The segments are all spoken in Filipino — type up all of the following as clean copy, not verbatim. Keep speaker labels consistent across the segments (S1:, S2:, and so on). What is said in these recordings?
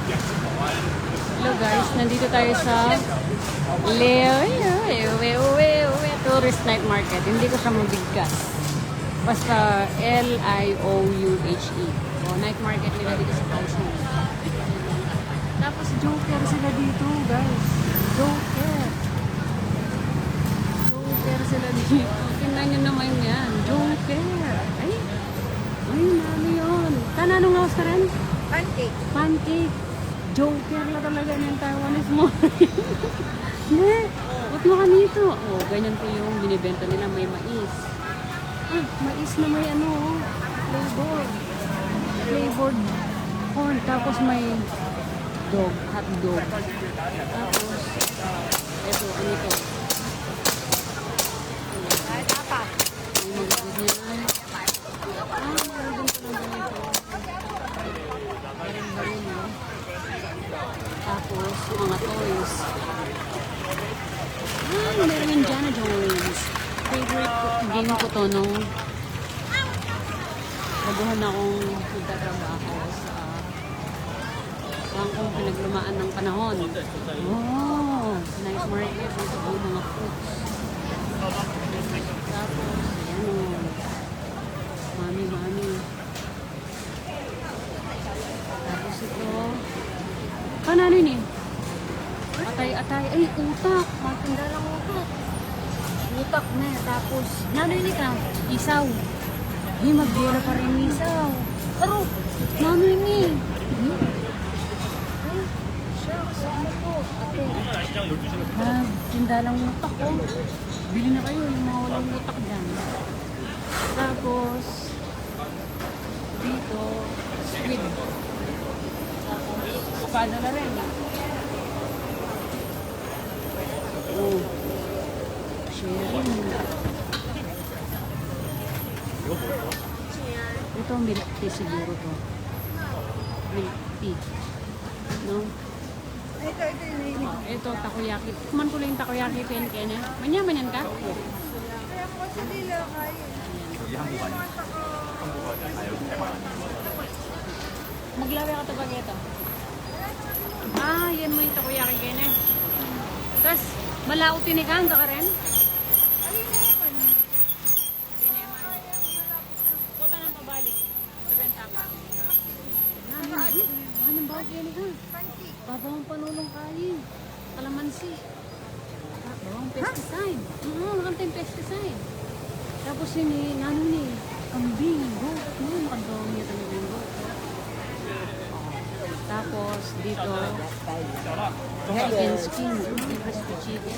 S1: Hello guys, nandito tayo sa Tourist Night Market. Hindi ko siya mabigkas. Basta L-I-O-U-H-E. O, night market nila dito sa Kaohsiung. Tapos Joker sila dito guys. Joker. Joker sila dito. Tingnan nyo naman yan. Joker. Ay, mami yun. Anong house ka rin?
S2: Pancake.
S1: Pancake. Joker la talaga ng Taiwanese mo. Hindi. Huwag mo ka nito. Oh, ganyan po yung binibenta nila. May mais. Ah, mais na may ano. Flavored. Flavored corn. Tapos may dog. Hot dog. Tapos, ito, ano ito?
S2: Ay, tapa.
S1: May magiging niya. Ah, meron din pala ganito. Meron no? Tapos, mga toys. Ah, meron Indiana Jones. Favorite game ko to nung baguhan akong nagtatrabaho sa bangkong pinaglumaan ng panahon. Oh, nice market. Ito ang mga fruits. Tapos, ayan o. Mami. Tapos ito. Paano yun eh? Atay. Ay, utak. Matanda lang utak. Utak na. Tapos, nanoy ka? Isaw. Ay, magbira pa rin isaw. Pero, nanoy ni. Ay, shucks. Ano po? Ate. Tinda lang utak ko. Bili na kayo yung mga walang utak dyan. Tapos, dito, squid. Tapos, espada na rin. Oh. Sharing. Ito milk tea siguro to. Milk tea. No?
S2: Ito yun.
S1: Oh, ito, takoyaki. Kuman ko lang yung takoyaki pen-ken eh. Manyaman yan ka?
S2: Kaya ko sa dila kayo.
S1: Maglawi ako ito pag ito. Ah, yan mo yung takoyaki ken eh. Tapos, malaot tinikan ka rin?
S2: Alin na naman?
S1: Puta ng pabalik. Sabenta pa. Anong bawag yan ka?
S2: Pancake.
S1: Babawang panulong kayo. Kalamansi. Babawang pesticide. Walang tayong pesticide. Tapos yun eh, ano ni, kambing, goat. Nakadawang niya talaga yung goat. Tapos dito, chicken skin. Crispy chicken.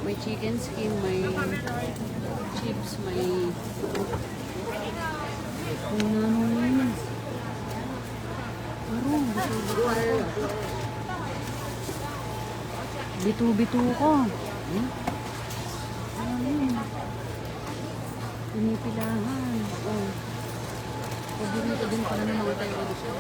S1: May chicken skin, may chips, may kung ano yun. Bitu ko. Ano yun? Pinipilahan. Oh. Paborito din pala ng mga tayo dito.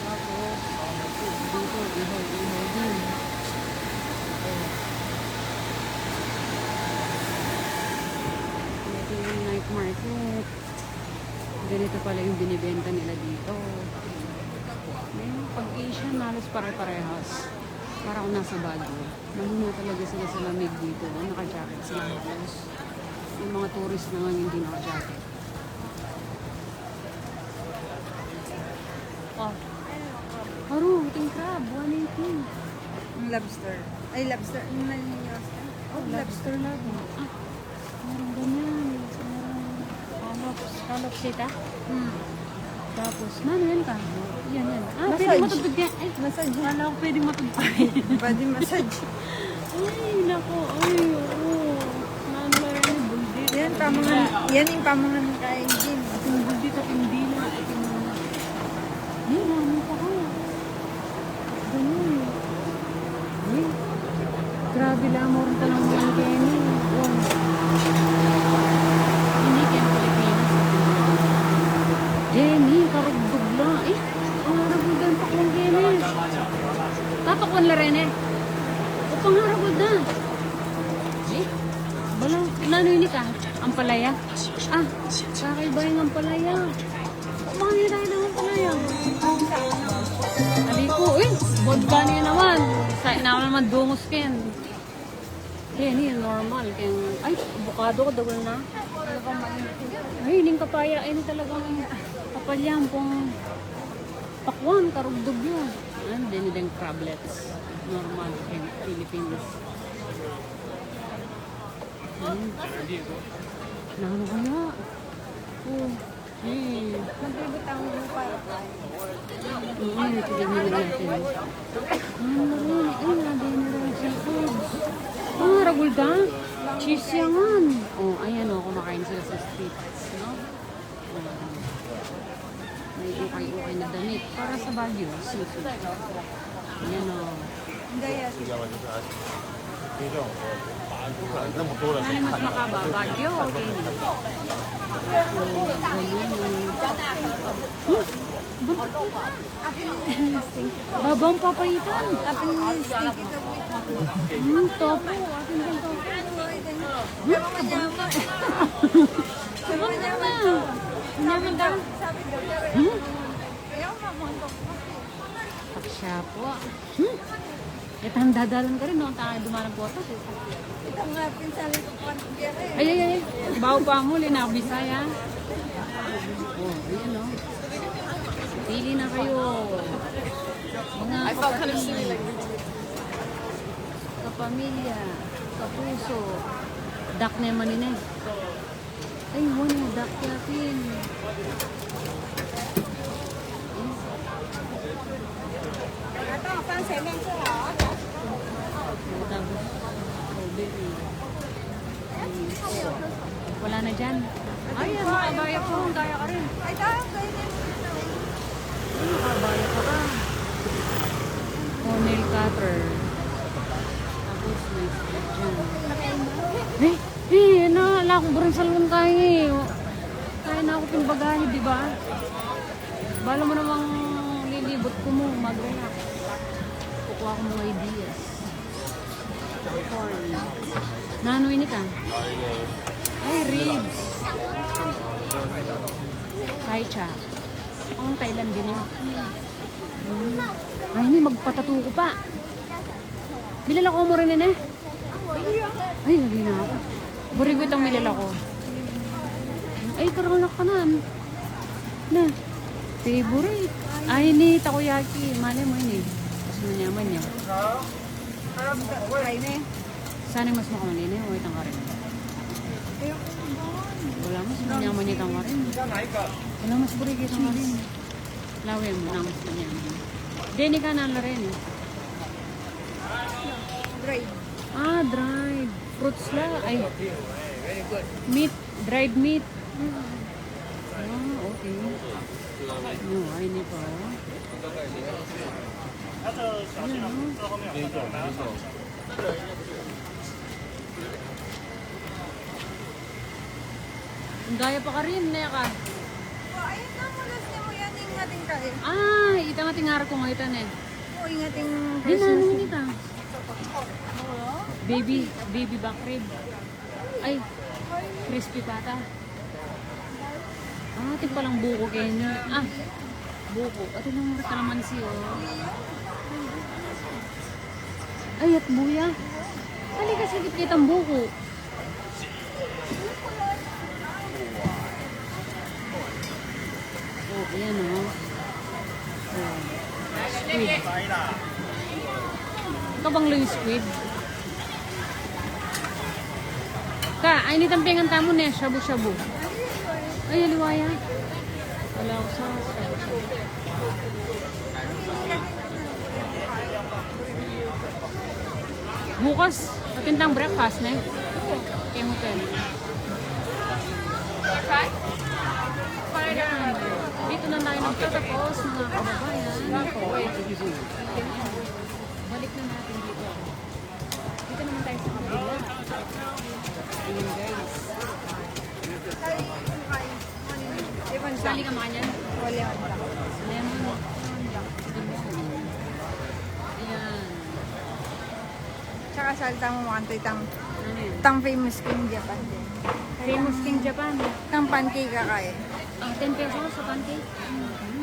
S1: Tapos, dito, ihaw din. Ito yung night market. Ganito pala yung binibenta nila dito. May pag-Asian, halos pare-parehas. Para kung nasa Baguio. Mahina talaga sila sa lamig dito. Naka-jacket sila halos. Yung mga tourist naman hindi naka-jacket. Oh. Haro, king crab. 180.
S2: Ang lobster. Ay, lobster. Ang nalinyos.
S1: Oh, lobster lang. Ah, meron ganyan. Scallop sita. Tapos, ano yan ka? Yan. Ah,
S2: Massage.
S1: pwede matugtog yan. Ay,
S2: Massage.
S1: wala ko pwede matugtog.
S2: Pwede massage.
S1: Ay, naku. Ay, oo. Ano ba yan? Buldit.
S2: Yan, pamangan. Yan yung pamangan kain din.
S1: Yung buldit at hindi na. Ay, namin pa ka. Ganun. Ay, grabe lang mo rin talang mga Kenny. Oh. Hindi Ken Pilipinas. Jenny, karugdog lang. Eh, pangaragod pa kong Kenny. Tatakwan la rin eh. O pangaragod na. Eh, balang, nano yun ka? Ang palaya? Ah, kakaiba yung ang palaya. naman dungos ken. Kaya ni normal ken. Ay, avocado ko dawal na. Ay, ning kapaya ay talagang kapalyang pong pakwan karugdog yun. And then yung crablets. Normal in Philippines. Ano kaya? Oh, hey.
S2: Magbibitaw mo para pa.
S1: Tignan natin. Ay, naday na rin seafood. Ah, ragulda. Cheese yangan. Oh, ayan o, kumakain sila sa streets, no? May ukay-ukay na damit. Para sa Baguio, seafood. Ayan o.
S2: Gaya.
S1: Ano mas makaba? Baguio o Kenya? Oh, babang papaitan.
S2: Apin stick ito.
S1: Topo. Atin din topo.
S2: Manyama. Manyama.
S1: Nyaman daw.
S2: Sabi daw. Ayaw mamontok.
S1: Paksya po. Itang dadalan ka rin, no? Tayo dumanang boto.
S2: Ito nga pinsali ko pa.
S1: Ay. Bawo pa mo, linabisaya. Oh, ayan, no? Pili na kayo. Mga kapatid. Kapamilya. Kapuso. Dak na yung maninay. Ay, wala. Dak yakin.
S2: Ito, pang semen ko ha.
S1: Tapos, strawberry. Wala na dyan. Ay, makabaya po. Gaya ka rin.
S2: Ay, tayo. Ganyan.
S1: Makabaya ka ba? Oh, nail cutter. Tapos, may strip dyan. Ala akong burang salon kaya eh. Kaya na ako pinbagahe, di ba? Bala mo namang lilibot ko mo, mag-relax. Kukuha ko mga ideas. Corn. Nano ini ka? Ay, ribs. Kaicha. Ang Thailand din yun. Ay, hindi, magpatato ko pa. Bilala ko mo rin eh. Ay, lagi na ako. Burigwit ang milala ko. Ay, karang ka na. Na. Favorite. Ay, ni takoyaki. Mali mo yun eh. Mas manyaman niya.
S2: Try na eh.
S1: Sana mas makamali na yun. O, itang ka rin. Wala mas manyaman niya itang ka rin. Wala mas burigwit itang ka rin. Lawi mo na mas manyaman. Deni ka na rin eh.
S2: Dried.
S1: Ah, dried. Fruits la. Ay. Meat. Dried meat. Ah, okay. No, ay ni pa. Ang gaya pa ka rin, Neka.
S2: Ayun na mo. Last mo yan. Ingating ka eh.
S1: Ah, itang ating harap ko ngayon eh.
S2: Oo, ingating
S1: Di na, ano
S2: Christmas.
S1: nita? Baby back rib. Ay, crispy pata. Ah, ating palang buko Kenya. Ah, buko. Ito lang kalamansi, oh. Ay, at buya. Halika sa gitgit ang buko. Oh, ayan, oh. Oh. Squid. Ito bang lang yung squid? Ka, ay nitampingan tamo na shabu-shabu. Ay, aliwaya. Wala ko sa shabu-shabu. Bukas, patintang breakfast na eh. Kaya hotel. Ayan. Dito na tayo nagtatapos mga kababayan. Balik na natin dito. Dito naman tayo sa kabila. Ayan guys. Sali ka makanyan?
S2: Wala.
S1: Lemon. Ayan.
S2: Tsaka salta mo mga itang
S1: Ano yun?
S2: tang famous king Japan din.
S1: Famous King Japan.
S2: Tang pancake ka kaya.
S1: Ang 10 pesos sa pancake.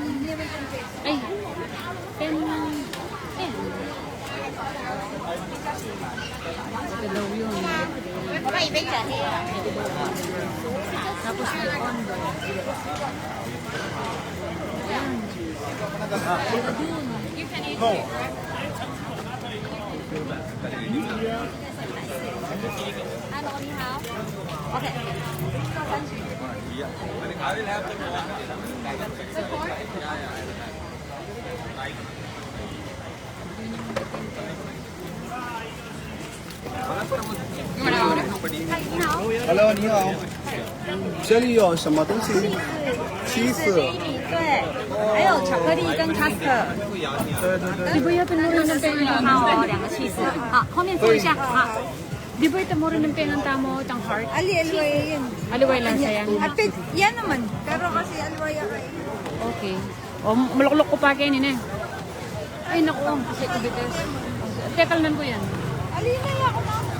S2: Hindi naman pancake.
S1: Ay, 10. Ito daw yun. Tapos may condo. Ayan. Dun.
S3: ，Hello，你好，这里有什么东西？cheese，
S2: 对，还有巧克力跟 custard。
S3: 对对对，
S1: Di ba yata mura ng pengan tamo?
S2: 好，2个 cheese。好，后面坐一下。好，
S1: Di ba ito mura ng pengan tamo? Tang heart?
S2: Ali-alway yun.
S1: Aliway lang sayang.
S2: At yan naman. Pero kasi alway ako eh.
S1: Okay. O, maluklok ko pa kayo nina. Ay, naku. Kasi kubites. Tekalan ko yan.
S2: Ali na lang ako na.